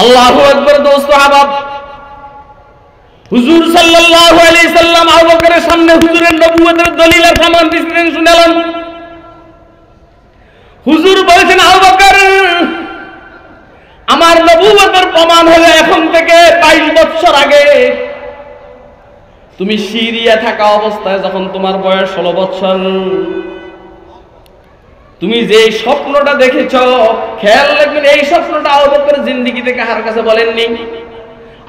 আল্লাহু আকবার। দোস্ত আহবাব, হুজুর সাল্লাল্লাহু আলাইহি সাল্লাম আবু বকরের সামনে হুজুরের নবুয়তের দলিল আর প্রমাণ দিয়েছিলেন, শুনলেন। হুজুর বলেছেন, আবু বকর, আমার নবুয়তের প্রমাণ হলো এখন থেকে 22 বছর আগে তুমি সিরিয়া থাকা অবস্থায়, যখন তোমার বয়স 16 বছর, তুমি যে স্বপ্নটা দেখেছ, খেয়াল রাখবেন, এই স্বপ্নটা আবু বকর জিন্দেগিতে কাহার কাছে বলেননি।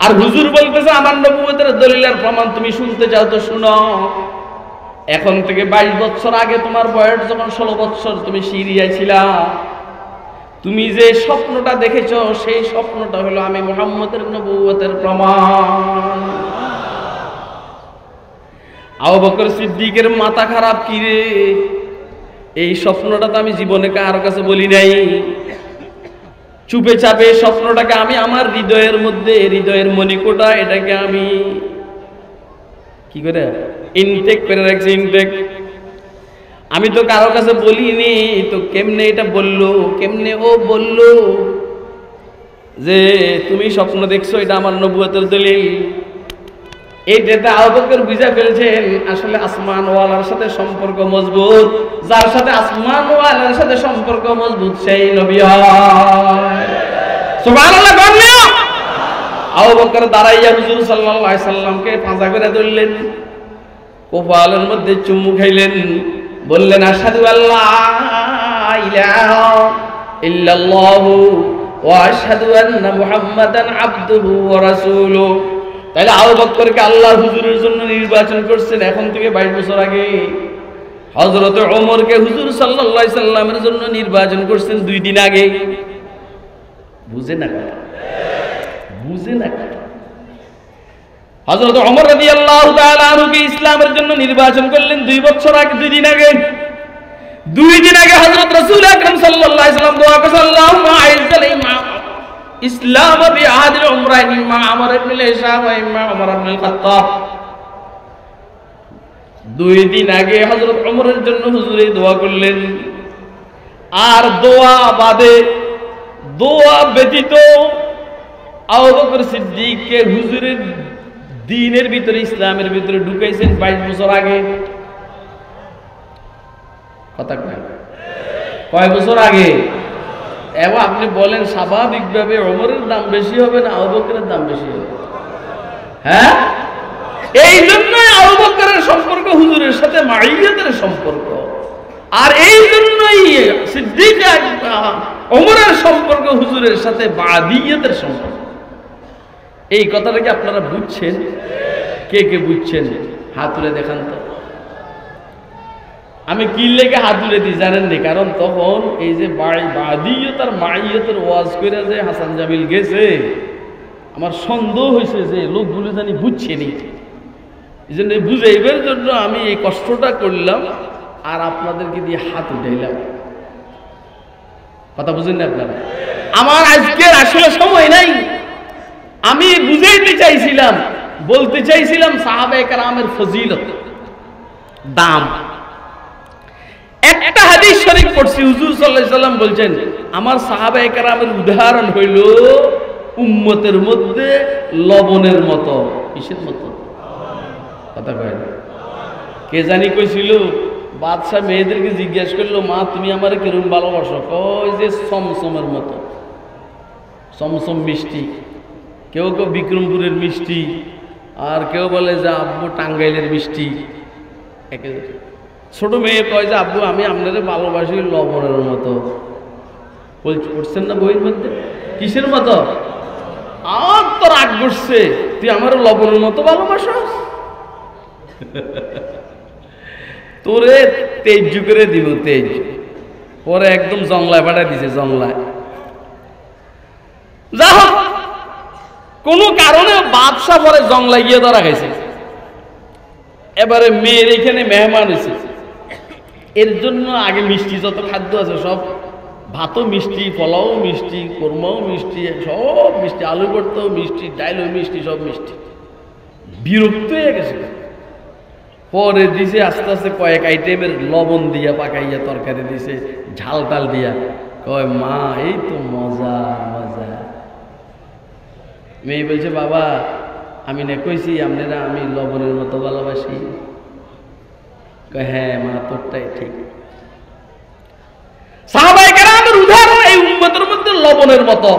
আর হুজুর বলতেছে, আমার নবুয়তের দলিলের প্রমাণ তুমি শুনতে চাও তো শুনো। এখন থেকে 22 বছর আগে তোমার বয়স যখন 16 বছর, তুমি সিরিয়ায় ছিলা, তুমি যে স্বপ্নটা দেখেছ, সেই স্বপ্নটা হলো আমি মুহাম্মদের নবুয়তের প্রমাণ। আবু বকর সিদ্দিকের মাথা খারাপ, কি রে, এই স্বপ্নটা তো আমি জীবনে কার কাছে বলি নাই। চুপে চাপে স্বপ্নটাকে আমি আমার হৃদয়ের মধ্যে, হৃদয়ের মণিকোটা, এটাকে আমি কি করে ইনটেক করে রাখছি, ইনটেক। আমি তো কারো কাছে বলিনি, তো কেমনে এটা বললো, কেমনে ও বললো যে তুমি স্বপ্ন দেখছো, এটা আমার নবুয়তের দলিল। এইটাতে আবু বকর বুঝা ফেলছেন, আসলে আসমান ওয়ালার সাথে সম্পর্ক মজবুত, যার সাথে আসমান ওয়ালার সাথে সম্পর্ক মজবুত সেই নবী হয়। সুবহানাল্লাহ। গণ্য আবু বকর দাঁড়াইয়া হুজুর সাল্লাল্লাহু আলাইহি সাল্লামকে পাঁজা করে ধরলেন, কপালের মধ্যে চুমু খাইলেন, বললেন, আশহাদু আল্লা ইলাহা ইল্লাল্লাহু ওয়া আশহাদু আন্না মুহাম্মাদান আবদুহু ওয়া রাসূলুহু। তাহলে আবু বকরকে আল্লাহ হুজুরের জন্য নির্বাচন করছেন এখন থেকে 22 বছর আগে। হযরত ওমরকে হুজুর সাল্লাল্লাহু আলাইহি সাল্লামের জন্য নির্বাচন করছেন 2 দিন আগে। বুঝে না কথা, বুঝে না কথা। হযরত ওমর রাদিয়াল্লাহু তাআলা আনহুকে ইসলামের জন্য নির্বাচন করলেন 2 বছর আগে, 2 দিন আগে। 2 দিন আগে হযরত রাসূল আকরাম সাল্লাল্লাহু আলাইহি সাল্লাম দোয়া করেছেন, আল্লাহুম্মা আইজ্জাল ইসলাম বিআদিল উমরাইন ইম্মা আমর ইবনে হিশাম ওয়া ইম্মা ওমর ইবনে খাত্তাব। 2 দিন আগে হযরত ওমরের জন্য হুজুরে দোয়া করলেন। আর দোয়া বাদে, দোয়া ব্যতীত আবু বকর সিদ্দিককে হুজুরের দ্বীনের ভিতরে, ইসলামের ভিতরে ঢুকাইছেন 22 বছর আগে। কথা কয় বছর আগে? এবং আপনি বলেন স্বাভাবিকভাবে ওমরের দাম বেশি হবে না আবু বকরের দাম বেশি হবে? হ্যাঁ, এই জন্য আবু বকরের সম্পর্ক হুজুরের সাথে মাইয়াতের সম্পর্ক, আর এই জন্যই সিদ্দিক ওমরের সম্পর্ক হুজুরের সাথে বাদিয়াতের সম্পর্ক। এই কথাটা কি আপনারা বুঝছেন? কে কে বুঝছেন হাত তুলে দেখান তো। আমি কি লেগে হাত তুলে দিই জানেন নি? কারণ তখন এই যে বাদিয়ত আর মাইয়তের ওয়াজ করে যে হাসান জামিল গেছে, আমার সন্দেহ হয়েছে যে লোকগুলো জানি বুঝছে নি। এই জন্য বুঝাইবার জন্য আমি এই কষ্টটা করলাম আর আপনাদেরকে দিয়ে হাত উঠাইলাম। কথা বুঝেন না আপনারা? আমার আজকের আসলে সময় নাই। আমি বুঝাইতে চাইছিলাম, বলতে চাইছিলাম সাহাবায়ে কেরামের ফজিলত, দাম। একটা হাদিস শরীফ পড়ছি, হুজুর সাল্লাল্লাহু আলাইহি সাল্লাম বলছেন, আমার সাহাবায়ে কেরামের উদাহরণ হইল উম্মতের মধ্যে লবণের মতো। কিসের মতো? কথা কয় না। কে জানি কইছিল, বাদশাহ মেয়েদেরকে জিজ্ঞেস করলো, মা তুমি আমারে কিরকম ভালোবাসো? কয় যে সমসমের মতো। সমসম মিষ্টি, কেউ কেউ বিক্রমপুরের মিষ্টি, আর কেউ বলে যে আব্বু টাঙ্গাইলের মিষ্টি। ছোট মেয়ে কয় যে আব্বু আমি আপনাদের ভালোবাসি লবণের মতো। পড়ছেন না বইয়ের মধ্যে? কিসের মতো? আর তো রাগ করছে, তুই আমার লবণের মতো ভালোবাসো? তোরে তেজ করে দিব, তেজ। পরে একদম জংলায় পাঠা দিছে, জংলায়। যা হোক, কোন কারণে বাদশা পরে জংলায় গিয়ে ধরা খাইছে। এবারে মেয়ের এখানে মেহমান হয়েছে, এর জন্য আগে মিষ্টি যত খাদ্য আছে সব, ভাতও মিষ্টি, পোলাও মিষ্টি, কোরমাও মিষ্টি, সব মিষ্টি, আলু ভর্তাও মিষ্টি, ডাইলও মিষ্টি, সব মিষ্টি। বিরক্ত হয়ে গেছে। পরে দিছে আস্তে আস্তে কয়েক আইটেমের লবণ দিয়া পাকাইয়া তরকারি দিছে, ঝাল টাল দিয়া। কয় মা এই তো মজা মজা। মেয়ে বলছে বাবা আমি না কইছি আপনারা আমি লবণের মতো ভালোবাসি। হ্যাঁ মা তোরটাই ঠিক। সাহাবায়ে কেরামের উদাহরণ এই উম্মতের মধ্যে লবণের মতো,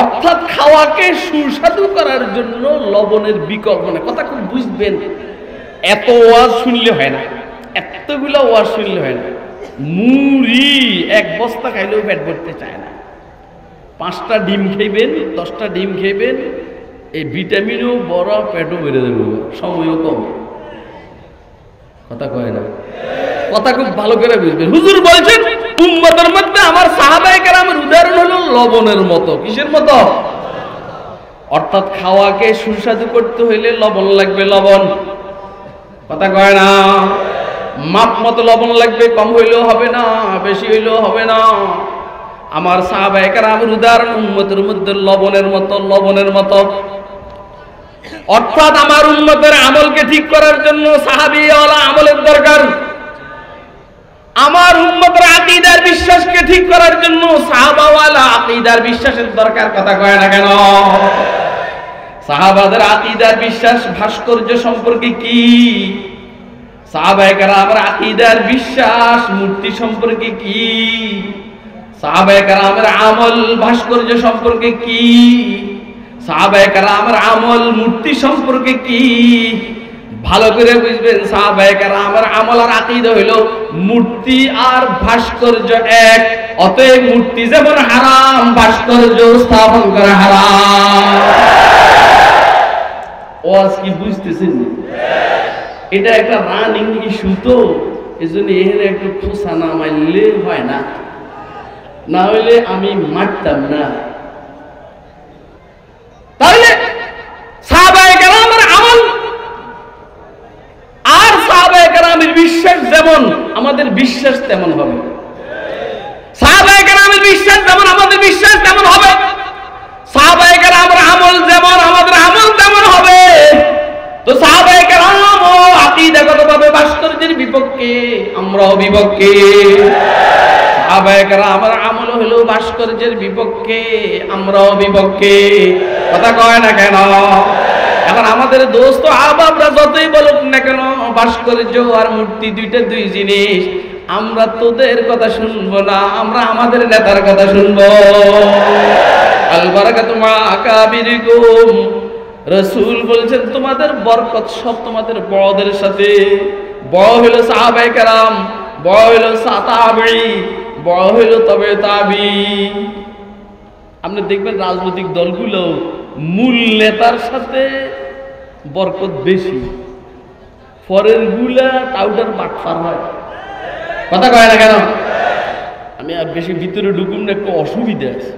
অর্থাৎ খাওয়াকে সুস্বাদু করার জন্য লবণের বিকল্প নেই। কথা খুব বুঝবেন, এত ওয়াজ শুনলে হয় না, এতগুলো ওয়াজ শুনলে হয় না। মুড়ি এক বস্তা খাইলেও পেট ভরতে চায় না। 5টা ডিম খাইবেন, 10টা ডিম খাইবেন, এই ভিটামিনও বড়, পেটও বেড়ে দেবো, সময়ও কম। কথা কয় না, কথা খুব ভালো করে বুঝবেন। হুজুর বলছেন উম্মতের মধ্যে আমার সাহাবায়ে কেরামের উদাহরণ হলো লবণের মতো। কিসের মতো? অর্থাৎ খাওয়াকে সুস্বাদু করতে হইলে লবণ লাগবে, লবণ। কথা কয় না, মাপ মতো লবণ লাগবে, কম হইলেও হবে না, বেশি হইলেও হবে না। আমার সাহাবায়ে কেরামের উদাহরণ উম্মতের মধ্যে লবণের মতো, লবণের মতো। অর্থাৎ আমার উম্মতের আমলকে ঠিক করার জন্য সাহাবীওয়ালা আমলের দরকার। আমার উম্মতের আকীদার বিশ্বাসকে ঠিক করার জন্য সাহাবাওয়ালা আকীদার বিশ্বাসের দরকার। কথা কয় না কেন? সাহাবাদের আকীদার বিশ্বাস ভাস্কর্য সম্পর্কে কি? সাহাবায়ে কেরামের আকীদার বিশ্বাস মূর্তি সম্পর্কে কি? সাহাবায়ে কেরামের আমল ভাস্কর্য সম্পর্কে কি? সাহাবায়ে কেরামের আমল মূর্তি সম্পর্কে কি? ভালো করে বুঝবেন, সাহাবায়ে কেরামের আমল আর আকীদা হইল মূর্তি আর ভাস্কর্য এক। অতএব মূর্তি যেমন হারাম, ভাস্কর্য স্থাপন করা হারাম। ওয়াজ কি বুঝতেছেন? এটা একটা রানিং ইস্যু, তো এজন্য এখানে একটু খোসা না মারলে হয় না, না হইলে আমি মারতাম না। তাহলে সাহাবায়ে কেরামের আমল আর সাহাবায়ে কেরামের বিশ্বাস যেমন আমাদের বিশ্বাস তেমন হবে। সাহাবায়ে কেরামের বিশ্বাস যেমন আমাদের বিশ্বাস তেমন হবে। সাহাবায়ে কেরামের আমল যেমন আমাদের আমল তেমন হবে। তো সাহাবায়ে কেরাম আকীদাগতভাবে ভাস্কর্যের বিপক্ষে, আমরাও বিপক্ষে। সাহাবায়ে কেরামের আমল হলো ভাস্কর্যের বিপক্ষে, আমরাও বিপক্ষে। কথা কয় না কেন? এখন আমাদের দোস্ত আহবাবরা যতই বলুক না কেন ভাস্কর্য আর মূর্তি দুইটা দুই জিনিস, আমরা তোদের কথা শুনবো না, আমরা আমাদের নেতার কথা শুনবো। আল বারাকাতু মা আকাবিরিকুম। রাসূল বলেছেন তোমাদের বরকত সব তোমাদের বড়দের সাথে। বড় হলো সাহাবায়ে কেরাম, বড় হলো তাবেঈ, বড় হলো তবে তাবি। আপনি দেখবেন রাজনৈতিক দলগুলো মূল নেতার সাথে বরকত বেশি, পরের গুলা টাউটার বাটফার হয়। কথা কয় না কেন? আমি আর বেশি ভিতরে ঢুকুম না, একটু অসুবিধা আছে।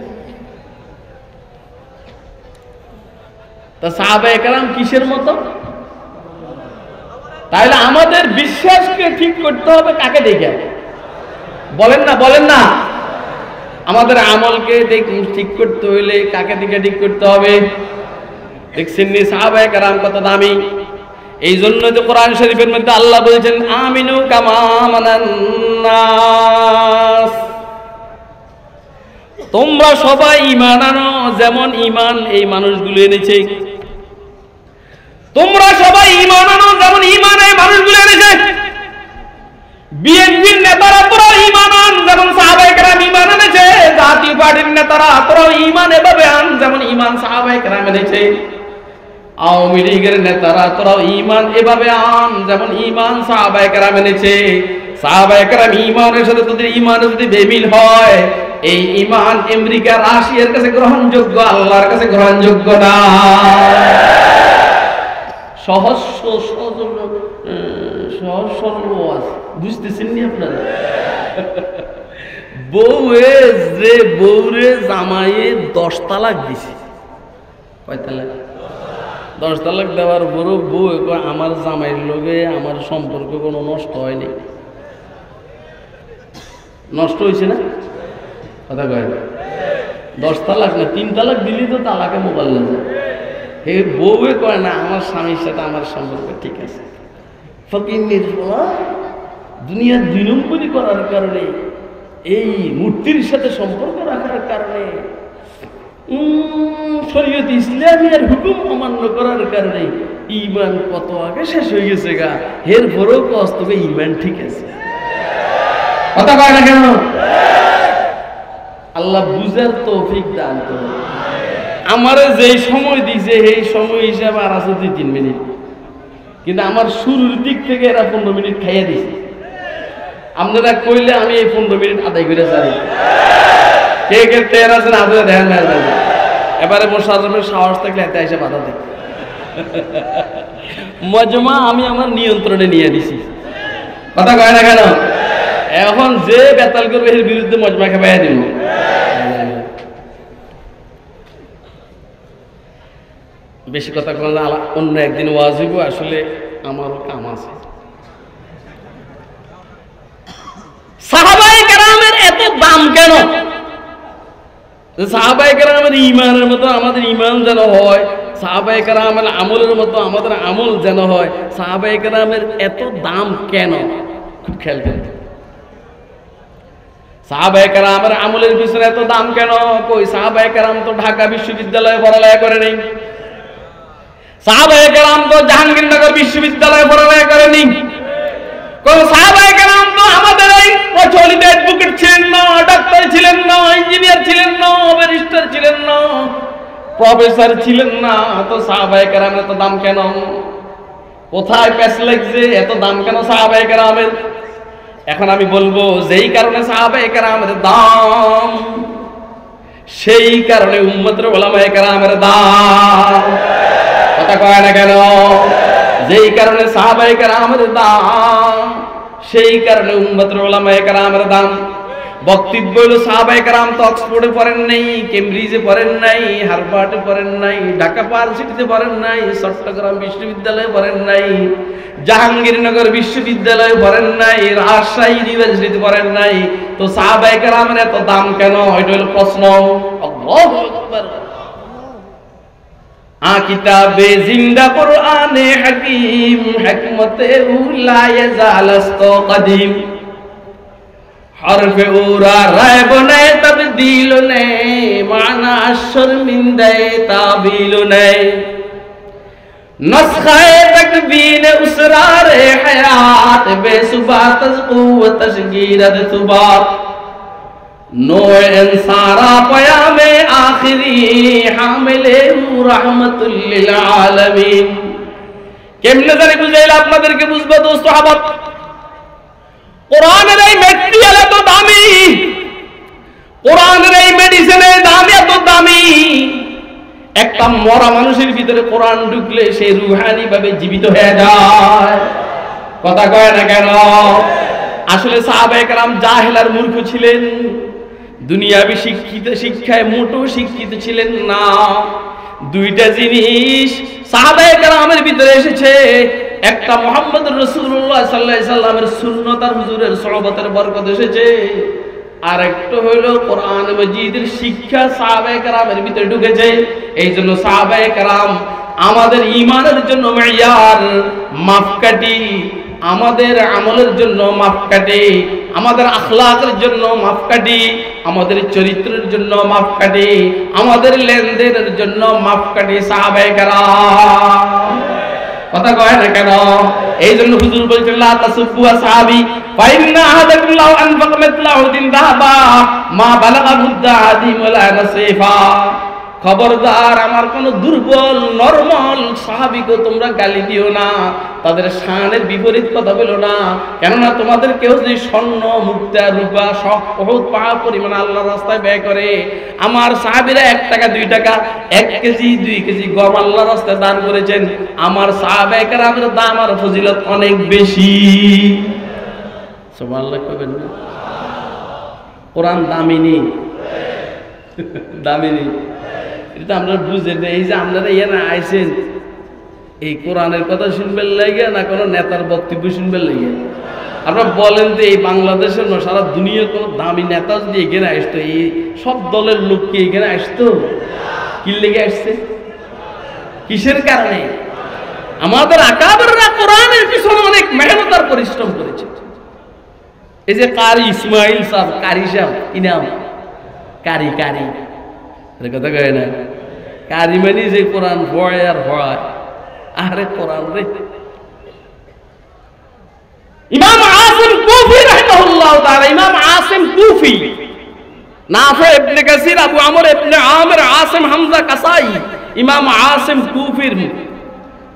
তা সাহাবায়ে কেরাম কিসের মতো? তাহলে আমাদের বিশ্বাসকে ঠিক করতে হবে কাকে দেখে? বলেন না, বলেন না। আমাদের আমলকে ঠিক করতে হইলে কাকে দিকে ঠিক করতে হবে? দেখছেন নি সাহাবায়ে কেরাম কত দামি। এই জন্য তো কোরআন শরীফের মধ্যে আল্লাহ বলেছেন আমিনু কামা আমানান নাস, তোমরা সবাই ঈমান আনো যেমন ঈমান এই মানুষগুলো এনেছে। তোমরা সবাই ঈমান আনো যেমন ঈমান এই মানুষগুলো এনেছে। বিএনপির নেতারা তোরা ঈমান আন যেমন সাহাবায়ে কেরাম ঈমান এনেছে। জাতীয় পার্টির নেতারা তোরা ঈমান এভাবে আন যেমন ঈমান সাহাবায়ে কেরাম এনেছে। আওয়ামী লীগের নেতারা তোরা ঈমান এভাবে আন যেমন ঈমান সাহাবায়ে কেরাম এনেছে। সাহাবায়ে কেরাম ঈমানের সাথে তোদের ঈমানের যদি বেমিল হয়, এই ঈমান আমেরিকা রাশিয়ার কাছে গ্রহণযোগ্য, আল্লাহর কাছে গ্রহণযোগ্য না। সহজ সরল আছে, বুঝতেছেন নি আপনারা? বউরে জামাইয়ে 10 তালাক দিছে। কয় তালাক? 10 তালাক দেওয়ার বড় বউ আমার জামাইয়ের লগে আমার সম্পর্ক কোনো নষ্ট হয়নি। নষ্ট হয়েছে না? কথা কয় না। 10 তালাক না, 3 তালাক দিলেই তো তালাকে মোবাইল যায়। হে বউয়ে কয় না আমার স্বামীর সাথে আমার সম্পর্ক ঠিক আছে। ফকিন্নির দুনিয়ার 2 নম্বরই করার কারণে, এই মূর্তির সাথে সম্পর্ক রাখার কারণে শরীয়ত ইসলামিয়ার হুকুম অমান্য করার কারণে ঈমান কত আগে শেষ হয়ে গেছে গা, এর পরেও কষ্ট তবে ঈমান ঠিক আছে। কথা কয় না কেন? আল্লাহ বুঝার তৌফিক দান করুন। আমারে যেই সময় দিছে এই সময় হিসাবে আর আছে 2-3 মিনিট, কিন্তু আমার শুরুর দিক থেকে এরা 15 মিনিট খাইয়া দিছে। আপনারা কইলে আমি এই 15 মিনিট আদায় করে যাই। কে কে তের আছেন আপনারা দেখেন না, এবারে মোশাররফের সাহস থাকলে এতে এসে বাধা দেয়। মজমা আমি আমার নিয়ন্ত্রণে নিয়ে দিছি। কথা কয় না কেন? এখন যে বেতাল করবে এর বিরুদ্ধে মজমা খেপাইয়া দিব। বেশি কথা বললে অন্য একদিন ওয়াজ হইব, আসলে আমারও কাম আছে। সাহাবায়ে কেরামের এত দাম কেন? সাহাবায়ে কেরামের ঈমানের মতো আমাদের ঈমান যেন হয়, সাহাবায়ে কেরামের আমলের মতো আমাদের আমল যেন হয়। সাহাবায়ে কেরামের এত দাম কেন? খুব খেয়াল করতে। সাহাবায়ে কেরামের আমলের পিছনে এত দাম কেন? কই সাহাবায়ে কেরাম তো ঢাকা বিশ্ববিদ্যালয়ে পড়ালেখা করে নাই, সাহাবায়ে কেরাম তো জাহাঙ্গীরনগর বিশ্ববিদ্যালয়ে পড়ালেখা করেনি, কোন সাহাবায়ে কেরাম তো আমাদের এই প্রচলিত অ্যাডভোকেট ছিলেন না, ডাক্তার ছিলেন না, ইঞ্জিনিয়ার ছিলেন না, ব্যারিস্টার ছিলেন না, প্রফেসর ছিলেন না। তো সাহাবায়ে কেরামের এত দাম কেন? কোথায় প্যাচ লাগছে? এত দাম কেন সাহাবায়ে কেরামের? এখন আমি বলবো যেই কারণে সাহাবায়ে কেরামের দাম, সেই কারণে উম্মতের উলামায়ে কেরামের দাম। কথা কয় না কেন? যেই কারণে সাহাবায়ে কেরামের দাম, সেই কারণে উম্মতের উলামায়ে কেরামের দাম। বক্তব্য হলো সাহাবায়ে কেরাম তো অক্সফোর্ডে পড়েন নাই, কেমব্রিজে পড়েন নাই, হার্ভার্ডে পড়েন নাই, ঢাকা ভার্সিটিতে পড়েন নাই, চট্টগ্রাম বিশ্ববিদ্যালয়ে পড়েন নাই, জাহাঙ্গীরনগর বিশ্ববিদ্যালয়ে পড়েন নাই, রাজশাহী ইউনিভার্সিটিতে পড়েন নাই। তো সাহাবায়ে কেরামের এত দাম কেন? এটা হলো প্রশ্ন। আল্লাহু আকবার। কিতাবে জিন্দা কুরআনে হাকিম, হিকমতে উলা ইয়াজালাস্ত কদিম, হরফে উরা রায়ব নে তবদীল নে, মানা শর্মিন্দে তাবিল নে, নসখায়ে তকবীর উসরারে হায়াত, বেসুবা তজকু ওয়া তশগীরাত সুবাত, নো ইনসারা পয়ামে আখিরি, হামিলে রাহমাতুল লিল আলামিন। কেমনে জানি বুঝাইলে আপনাদেরকে বুঝবো দোস্ত হাবাব। কোরআনের এই ম্যাটেরিয়াল এত দামি, কোরআনের এই মেডিসিনের দাম এত দামি, একটা মরা মানুষের ভিতরে কোরআন ঢুকলে সে রুহানি ভাবে জীবিত হয়ে যায়। কথা কয় না কেন? আসলে সাহাবায়ে কেরাম জাহেল আর মূর্খ ছিলেন, দুনিয়াবি শিক্ষায় মোটেও শিক্ষিত ছিলেন না। দুইটা জিনিস সাহাবায়ে কেরামের ভিতরে এসেছে, একটা মুহাম্মদুর রাসূলুল্লাহ সাল্লাল্লাহু আলাইহি সাল্লামের সুন্নাত আর হুজুরের সহবতের বরকত এসেছে, আর একটা হলো কোরআন মাজিদের শিক্ষা সাহাবায়ে কেরামের ভিতরে ঢুকেছে। এই জন্য সাহাবায়ে কেরাম আমাদের ঈমানের জন্য মেয়ার, মাপকাঠি, আমাদের আমলের জন্য মাপকাঠি, আমাদের আখলাকের জন্য মাপকাঠি, আমাদের চরিত্রের জন্য মাপকাঠি, আমাদের লেনদেনের জন্য মাপকাঠি সাহাবায়ে কেরাম। কথা কয় না কেন? এই জন্য হুজুর বলছেন লা তাসুব্বু আসহাবি ফা ইন্না আহাদাকুম লাউ আনফাকা মিথলা উহদিন যাহাবা মা বালাগা মুদ্দা আদিম ওয়ালা নাসিফা। খবরদার, আমার কোন দুর্বল নরমাল সাহাবীকে তোমরা গালি দিও না, তাদের শানের বিপরীত কথা বলো না। কেননা তোমাদের কেউ যদি স্বর্ণ, মুক্তা, রূপা সব বহুত পাহাড় পরিমাণ আল্লাহর রাস্তায় ব্যয় করে, আমার সাহাবীরা 1 টাকা 2 টাকা 1 কেজি 2 কেজি গম আল্লাহর রাস্তায় দান করেছেন। আমার সাহাবায়ে কেরামের দাম আর ফজিলত অনেক বেশি। সুবহানাল্লাহ কইবেন না? কোরআন দামিনী, দামিনী। এটা আমরা বুঝে দেই। এই যে আপনারা এখানে আইছেন, এই কোরআনের কথা শুনবেন লাগে না কোনো নেতার বক্তব্য শুনবেন লাগে? আপনারা বলেন তো, এই বাংলাদেশের না সারা দুনিয়ার কোনো দামি নেতা যদি এখানে আসতো, এই সব দলের লোক কি এখানে আসতো? কি লেগে আসছে? কিসের কারণে? আমাদের আকাবেররা কোরআনের পিছনে অনেক মেহনত আর পরিশ্রম করেছে। এই যে কারি ইসমাইল সাহেব, কারি সাহেব, কি নাম? কারি কথা কয় না, কারি মানে যে কোরআন পড়ে আর পড়ায়, আরে কোরআন রে। ইমাম আসিম কুফি রাহিমাহুল্লাহ তাআলা, ইমাম আসিম কুফি, নাফি ইবনে কাসির, আবু আমর ইবনে আমির, আসিম হামজা কাসাই, ইমাম আসিম কুফির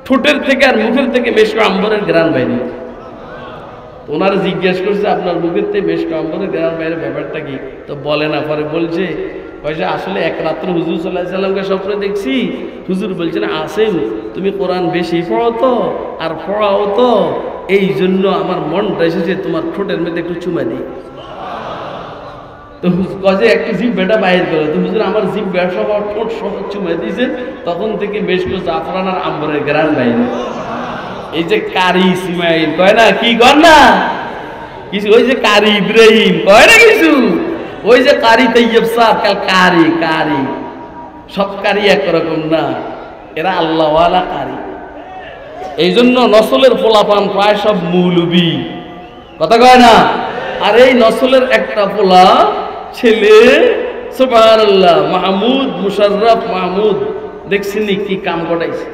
ঠোঁটের থেকে আর মুখের থেকে মেশক আম্বরের গ্রান বাইরে। ওনারা জিজ্ঞেস করছে আপনার মুখের থেকে মেশক আম্বরের গ্রান বাইরে ব্যাপারটা কি? তো বলে না, পরে বলছে আসলে এক রাত্র হুজুর সাল্লাল্লাহু আলাইহি সাল্লামকে স্বপ্নে দেখছি, হুজুর বলছেন আসিম তুমি কোরআন বেশি পড়ো তো আর পড়াও তো, এই জন্য আমার মনটা এসেছে তোমার ঠোঁটের মধ্যে একটু চুমা দিই। তো কজে একটু জিভ বেটা বাইর করো, তো হুজুর আমার জিভ বেটা সহ ঠোঁট সহ চুমা দিয়েছেন, তখন থেকে বেশ কিছু জাফরান আর আম্বরের গ্রান বাইরে। এই যে কারি ইসমাইল কয় না, কি কর না কিছু, ওই যে কারি ইব্রাহিম কয় না কিছু, ওই যে কারি তৈয়ব সাহেব, কাল কারি কারি, সব কারি একরকম না, এরা আল্লাহওয়ালা কারি। এই জন্য নসলের পোলাপান প্রায় সব মৌলবি, কথা কয় না। আর এই নসলের একটা পোলা ছেলে সুবহানাল্লাহ, মাহমুদ মুশাররফ মাহমুদ, দেখছেন কি কাম ঘটাইছে।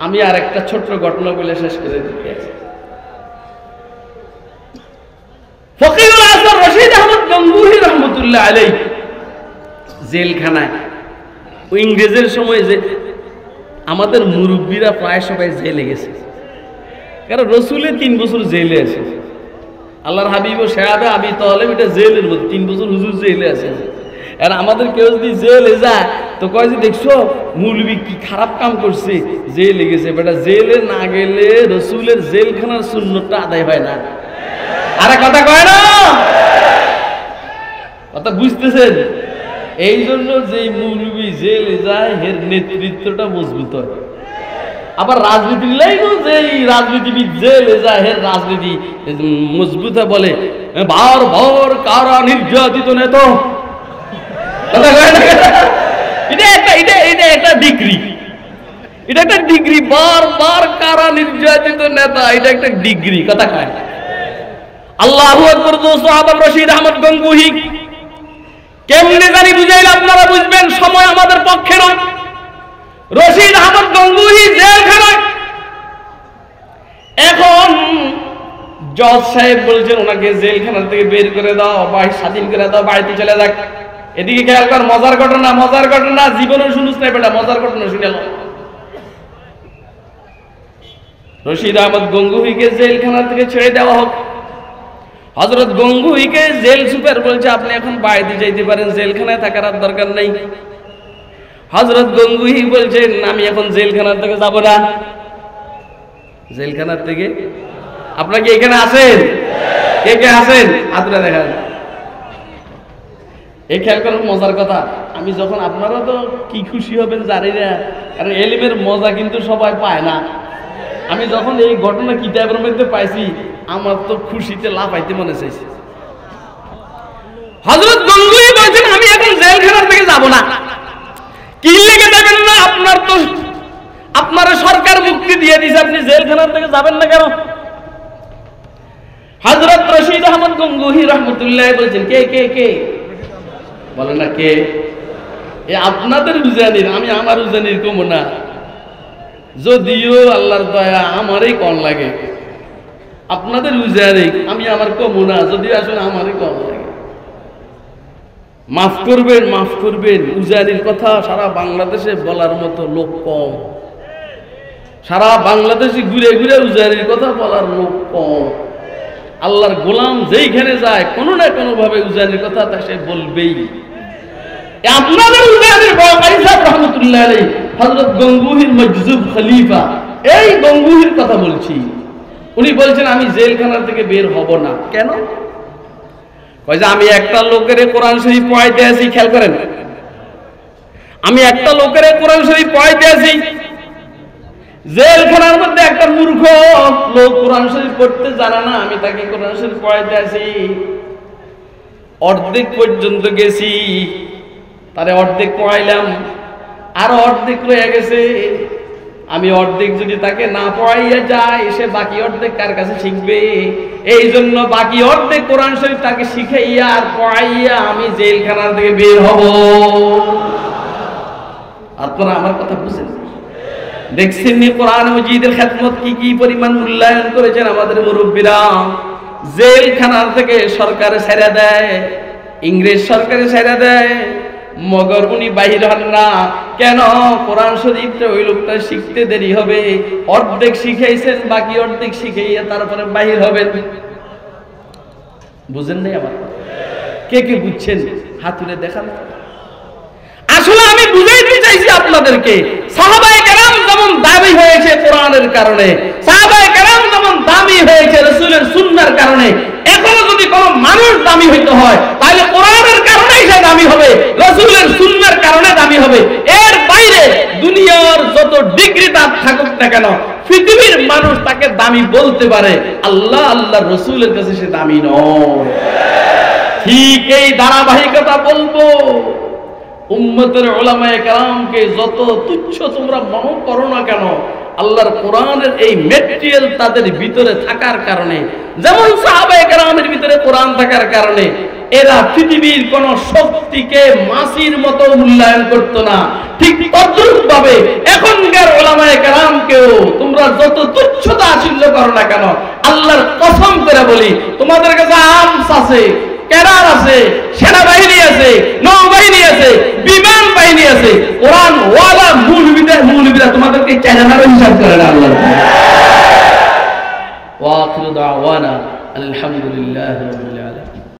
আমি আর একটা ছোট্ট ঘটনা বলে শেষ করে দিতে আছি। ফকিরুল আসর রশিদ আহমদ গঙ্গুহি রহমতুল্লাহ আলাইহি জেলখানায়, ওই ইংরেজের সময় যে আমাদের মুরব্বীরা প্রায় সবাই জেলে গেছে, কারণ রসুলে 3 বছর জেলে আছে, আল্লাহর হাবিব ও সাহাবে আবি তালেব এটা জেলের মধ্যে 3 বছর হুজুর জেলে আছে। আর আমাদের কেউ যদি জেলে যায় তো কয় যে দেখছো মৌলবি কি খারাপ কাম করছে, জেলে গেছে। বেটা জেলে না গেলে রসুলের জেলখানার সুন্নতটা আদায় হয় না। আরে কথা কয় না, কথা বুঝতেছেন? এই জন্য যেই মৌলবি জেলে যায় এর নেতৃত্বটা মজবুত হয়। আবার রাজনীতির লাইনও যেই রাজনীতিবিদ জেলে যায় এর রাজনীতি মজবুত হয়, বলে বার বার কারা নির্যাতিত নেতা। এটা একটা ডিগ্রি, এটা একটা ডিগ্রি, বার বার কারা নির্যাতিত নেতা, এটা একটা ডিগ্রি, কথা কয়। আল্লাহু আকবার। সাহাবা রশিদ আহমদ গঙ্গুহি কেমনে জানি বুঝাইলে আপনারা বুঝবেন, সময় আমাদের পক্ষে না। রশিদ আহমদ গঙ্গুহি জেলখানায়, এখন জজ সাহেব বলছেন ওনাকে জেলখানা থেকে বের করে দাও, বাড়ি স্বাধীন করে দাও, বাড়িতে চলে যাক। এদিকে খেয়াল কর, মজার ঘটনা, মজার ঘটনা, জীবনে শুনুস না বেটা, মজার ঘটনা শুনে নাও। রশিদ আহমদ গঙ্গুহিকে জেলখানা থেকে ছেড়ে দেওয়া হোক। হযরত গঙ্গুহিকে জেল সুপার বলছে আপনি এখন বাড়িতে যাইতে পারেন, জেলখানায় থাকার আর দরকার নেই। হযরত গঙ্গুহি বলছেন আমি এখন জেলখানার থেকে যাব না। জেলখানার থেকে আপনারা কি এখানে আছেন? কে কে আছেন হাতটা দেখান। এই খেয়াল করেন মজার কথা, আমি যখন, আপনারা তো কি খুশি হবেন জানি না, কারণ এলিমের মজা কিন্তু সবাই পায় না। আমি যখন এই ঘটনা কিতাবের মধ্যে পাইছি আমার তো খুশিতে লাফাইতে মনে চাইছে। হযরত গঙ্গুহি বলছেন আমি এখন জেলখানার থেকে যাব না। কি লেগে যাবেন না? আপনার সরকার মুক্তি দিয়ে দিয়েছে, আপনি জেলখানার থেকে যাবেন না কেন? হযরত রশিদ আহমদ গঙ্গুহি রহমতুল্লাহ বলছেন কে কে কে বলেন না কে? এ আপনাদের উজানির, আমি আমার উজানির কম না, যদিও আল্লাহর দয়া আমারই কম লাগে। আপনাদের উজানি আমি আমার কম না, যদিও আসলে আমারই কম লাগে। মাফ করবেন, মাফ করবেন। উজানির কথা সারা বাংলাদেশে বলার মতো লোক কম, সারা বাংলাদেশে ঘুরে ঘুরে উজানির কথা বলার লোক কম। আল্লাহর গোলাম যেইখানে যায় কোনো না কোনো ভাবে উজানির কথা তা সে বলবেই। আপনাদের উজানির বাবাই সাহেব রহমতুল্লাহ আলাইহি হযরত গঙ্গুহির মজজুব খলিফা, এই গঙ্গুহির কথা বলছি। উনি বলছেন আমি জেলখানা থেকে বের হব না। কেন? কয় যে আমি একটা লোকের কোরআন শরীফ পড়াইতে আছি, খেয়াল করেন, আমি একটা লোকের কোরআন শরীফ পড়াইতে আছি, জেলখানার মধ্যে একটা মূর্খ লোক কোরআন শরীফ পড়তে জানে না, আমি তাকে কোরআন শরীফ পড়াইতে আছি। অর্ধেক পর্যন্ত গেছি, তারে অর্ধেক পড়াইলাম, আর অর্ধেক রয়ে গেছে। আমি অর্ধেক যদি তাকে না পড়াইয়া যাই, সে বাকি অর্ধেক কার কাছে শিখবে? এই জন্য বাকি অর্ধেক কোরআন শরীফ তাকে শিখাইয়া আর পড়াইয়া আমি জেলখানা থেকে বের হব। আপনারা আমার কথা বুঝেন? দেখছেন নি কোরআন মজিদের খেদমত কি কি পরিমাণ মূল্যায়ন করেছেন আমাদের মুরব্বীরা। জেলখানা থেকে সরকারে ছেড়ে দেয়, ইংরেজ সরকারে ছেড়ে দেয়, মগর উনি বাহির হন না কেন? কোরআন শরীফটা ওই লোকটা শিখতে দেরি হবে, অর্ধেক শিখাইছেন, বাকি অর্ধেক শিখাইয়া তারপরে বাহির হবেন। বুঝেন নাই আমার? কে কে বুঝছেন হাত তুলে দেখান। আসলে আমি বুঝাইতে চাইছি আপনাদেরকে, সাহাবায়ে কেরাম যেমন দাবি হয়েছে কোরআনের কারণে, সাহাবায়ে কেরাম যেমন দামি হয়েছে রাসূলের সুন্নাহর কারণে, এখনো যদি কোনো মানুষ দামি হইতে হয় তাহলে কোরআনের কারণেই সে দামি হবে, রাসূলের সুন্নাহর কারণে দামি হবে। এর বাইরে দুনিয়ার যত ডিগ্রি তার থাকুক না কেন, পৃথিবীর মানুষ তাকে দামি বলতে পারে, আল্লাহ আল্লাহর রাসূলের কাছে সে দামি নয়। ঠিক এই ধারাবাহিকতা বলবো। উম্মতের উলামায়ে কেরামকে যত তুচ্ছ তোমরা মনে করো না কেন, আল্লাহর কোরআনের এই ম্যাটেরিয়াল তাদের ভিতরে থাকার কারণে, যেমন সাহাবায়ে কেরামের ভিতরে কোরআন থাকার কারণে এরা পৃথিবীর কোন শক্তিকে মাছির মতো মূল্যায়ন করতো না, ঠিক তদ্রূপ ভাবে এখনকার উলামায়ে কেরামকেও তোমরা যত তুচ্ছ তাচ্ছিল্য করো না কেন, আল্লাহর কসম করে বলি, তোমাদের কাছে আর্মস আছে, ক্যাডার আছে, সেনাবাহিনী আছে,